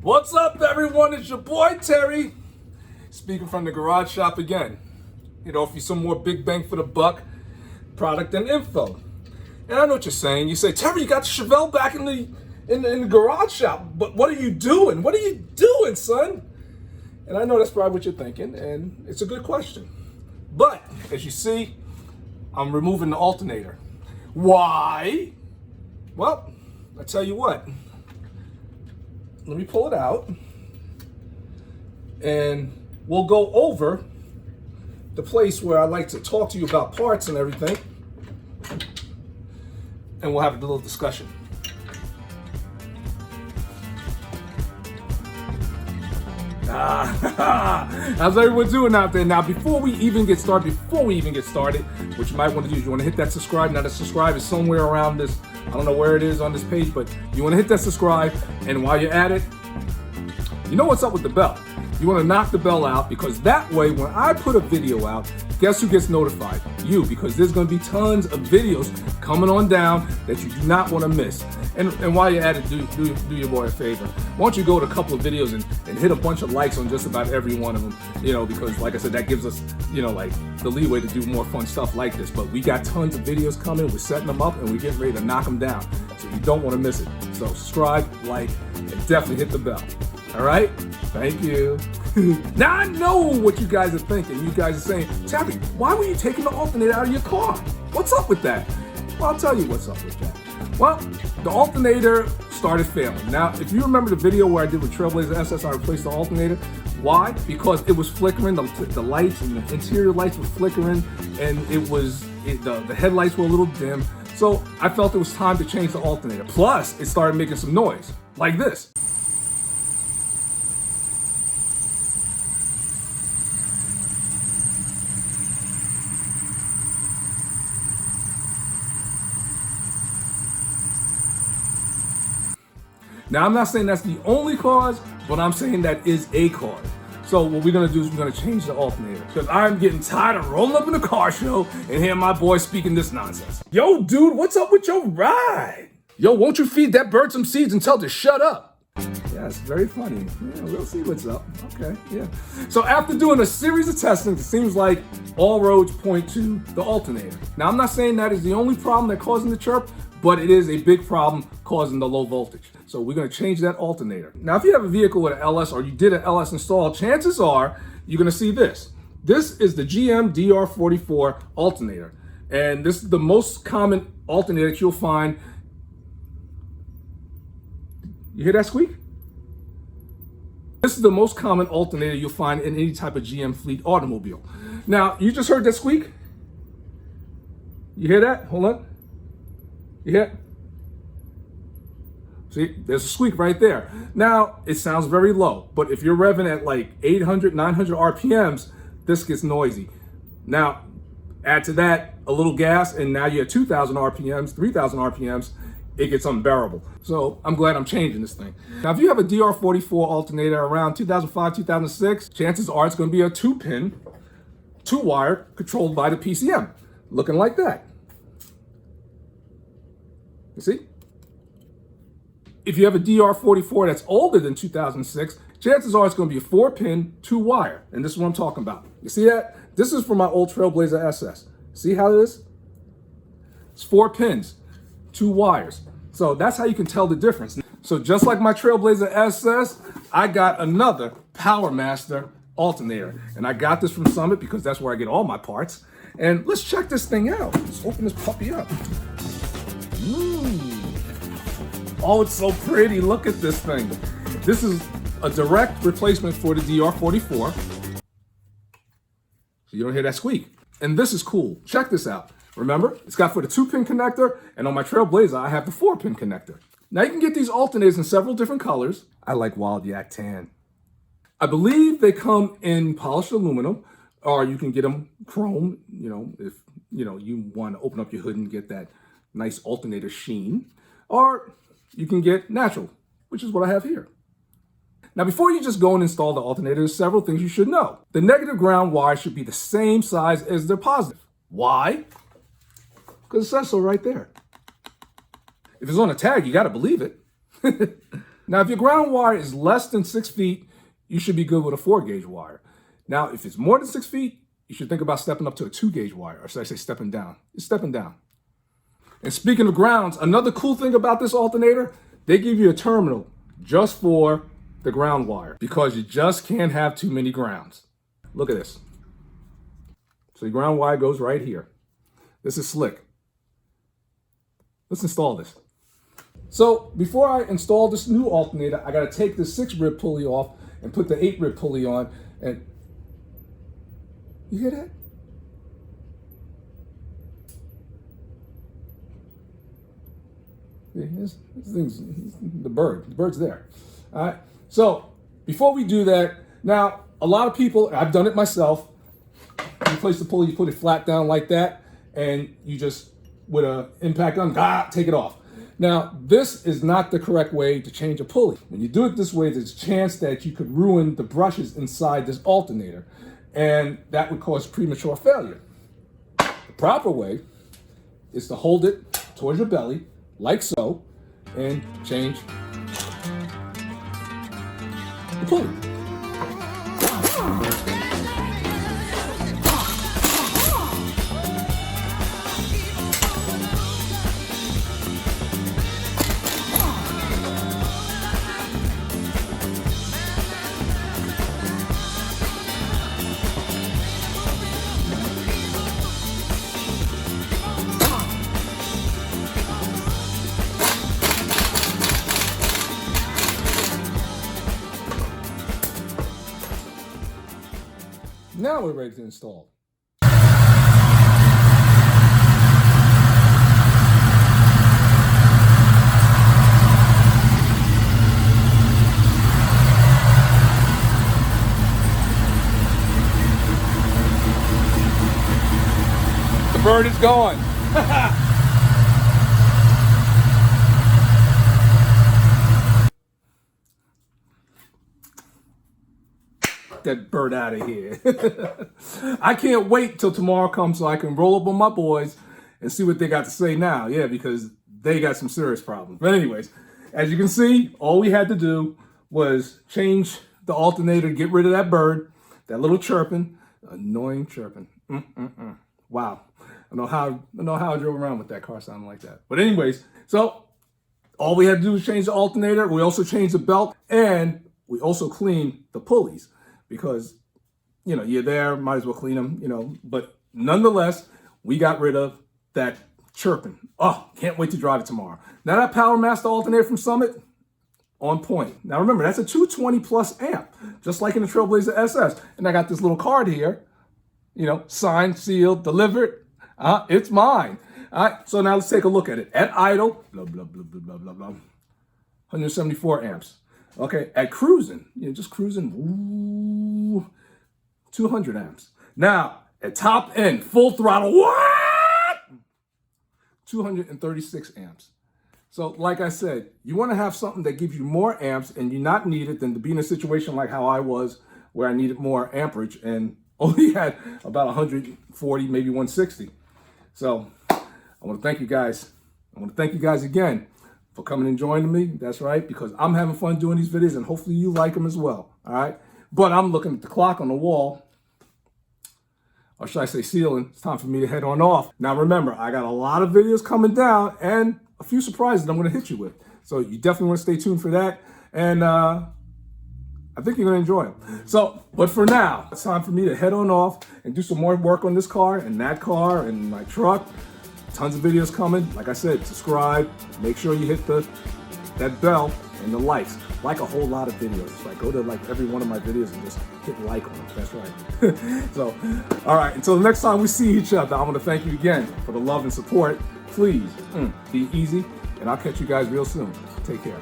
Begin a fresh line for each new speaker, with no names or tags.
What's up, everyone? It's your boy Terry, speaking from the garage shop again. You know, for some more big bang for the buck product and info. And I know what you're saying. You say, Terry, you got the Chevelle back in the garage shop, but what are you doing? What are you doing, son? And I know that's probably what you're thinking, and it's a good question. But as you see, I'm removing the alternator. Why? Well, I tell you what. Let me pull it out, and we'll go over the place where I like to talk to you about parts and everything, and we'll have a little discussion. How's everyone doing out there? Now, before we even get started, what you might want to do is you want to hit that subscribe. Now, the subscribe is somewhere around this. I don't know where it is on this page, but you want to hit that subscribe. And while you're at it, you know what's up with the bell. You want to knock the bell out, because that way, when I put a video out, guess who gets notified? You, because there's going to be tons of videos coming on down that you do not want to miss. And while you're at it, do your boy a favor. Why don't you go to a couple of videos and hit a bunch of likes on just about every one of them, you know, because like I said, that gives us, you know, like the leeway to do more fun stuff like this. But we got tons of videos coming. We're setting them up and we're getting ready to knock them down. So you don't want to miss it. So subscribe, like, and definitely hit the bell. All right? Thank you. Now I know what you guys are thinking. You guys are saying, Terry, why were you taking the alternator out of your car? What's up with that? Well, I'll tell you what's up with that. Well, the alternator started failing. Now, if you remember the video where I did with Trailblazer SS, I replaced the alternator. Why? Because it was flickering. The lights and the interior lights were flickering, and the headlights were a little dim. So I felt it was time to change the alternator. Plus, it started making some noise, like this. Now, I'm not saying that's the only cause, but I'm saying that is a cause. So what we're gonna do is we're gonna change the alternator, because I'm getting tired of rolling up in a car show and hearing my boy speaking this nonsense. Yo, dude, what's up with your ride? Yo, won't you feed that bird some seeds and tell it to shut up? Yeah, it's very funny. Yeah, we'll see what's up. Okay, yeah. So after doing a series of testing, it seems like all roads point to the alternator. Now, I'm not saying that is the only problem that's causing the chirp, but it is a big problem causing the low voltage. So we're gonna change that alternator. Now, if you have a vehicle with an LS, or you did an LS install, chances are you're gonna see this. This is the GM DR44 alternator. And this is the most common alternator that you'll find. You hear that squeak? This is the most common alternator you'll find in any type of GM fleet automobile. Now, you just heard that squeak? You hear that? Hold on. You hear? See, there's a squeak right there. Now, it sounds very low, but if you're revving at like 800, 900 RPMs, this gets noisy. Now, add to that a little gas, and now you're at 2,000 RPMs, 3,000 RPMs, it gets unbearable. So I'm glad I'm changing this thing. Now, if you have a DR44 alternator around 2005, 2006, chances are it's gonna be a 2-pin, 2-wire, controlled by the PCM, looking like that. You see? If you have a DR44 that's older than 2006, chances are it's going to be a 4-pin, 2-wire. And this is what I'm talking about. You see that? This is from my old Trailblazer SS. See how it is? It's 4 pins, 2 wires. So that's how you can tell the difference. So just like my Trailblazer SS, I got another Powermaster alternator. And I got this from Summit because that's where I get all my parts. And let's check this thing out. Let's open this puppy up. Oh, it's so pretty. Look at this thing. This is a direct replacement for the DR44. So you don't hear that squeak. And this is cool. Check this out. Remember, it's got for the 2-pin connector, and on my Trailblazer, I have the 4-pin connector. Now you can get these alternators in several different colors. I like Wild Yak Tan. I believe they come in polished aluminum, or you can get them chrome, you know, if you want to open up your hood and get that nice alternator sheen, or you can get natural, which is what I have here. Now, before you just go and install the alternator, there's several things you should know. The negative ground wire should be the same size as the positive. Why? Because it says so right there. If it's on a tag, you got to believe it. Now, if your ground wire is less than 6 feet, you should be good with a 4-gauge wire. Now, if it's more than 6 feet, you should think about stepping up to a 2-gauge wire, or should I say stepping down? It's stepping down. And speaking of grounds, another cool thing about this alternator, they give you a terminal just for the ground wire because you just can't have too many grounds. Look at this. So your ground wire goes right here. This is slick. Let's install this. So before I install this new alternator, I got to take the 6-rib pulley off and put the 8-rib pulley on. And you hear that? Yeah, this thing's the bird. The bird's there. All right. So before we do that, now a lot of people, I've done it myself. You place the pulley, you put it flat down like that, and you just with an impact gun, take it off. Now, this is not the correct way to change a pulley. When you do it this way, there's a chance that you could ruin the brushes inside this alternator, and that would cause premature failure. The proper way is to hold it towards your belly, like so, and change the pulley. Now we're ready to install. The bird is gone. That bird out of here. I can't wait till tomorrow comes so I can roll up on my boys and see what they got to say now. Yeah, because they got some serious problems. But anyways, as you can see, all we had to do was change the alternator, get rid of that bird, that little chirping, annoying chirping. Wow. I don't know how I drove around with that car sounding like that. But anyways, so all we had to do was change the alternator. We also changed the belt, and we also cleaned the pulleys. Because, you know, you're there, might as well clean them, you know. But nonetheless, we got rid of that chirping. Oh, can't wait to drive it tomorrow. Now that Powermaster alternator from Summit, on point. Now remember, that's a 220 plus amp, just like in the Trailblazer SS. And I got this little card here, you know, signed, sealed, delivered. It's mine. All right, so now let's take a look at it. At idle, blah, blah, blah, blah, blah, blah, blah, 174 amps. Okay, at cruising, you know, just cruising, ooh, 200 amps. Now, at top end, full throttle, what? 236 amps. So, like I said, you want to have something that gives you more amps and you not need it than to be in a situation like how I was, where I needed more amperage and only had about 140, maybe 160. So, I want to thank you guys. I want to thank you guys again for coming and joining me. That's right, because I'm having fun doing these videos and hopefully you like them as well. All right, but I'm looking at the clock on the wall, or should I say ceiling. It's time for me to head on off. Now remember, I got a lot of videos coming down and a few surprises I'm going to hit you with. So you definitely want to stay tuned for that. And I think you're going to enjoy them. So, but for now, it's time for me to head on off and do some more work on this car and that car and my truck. Tons of videos coming. Like I said, subscribe. Make sure you hit that bell and the likes. Like a whole lot of videos. Like go to like every one of my videos and just hit like on them. That's right. So, all right. Until the next time we see each other, I want to thank you again for the love and support. Please be easy, and I'll catch you guys real soon. Take care.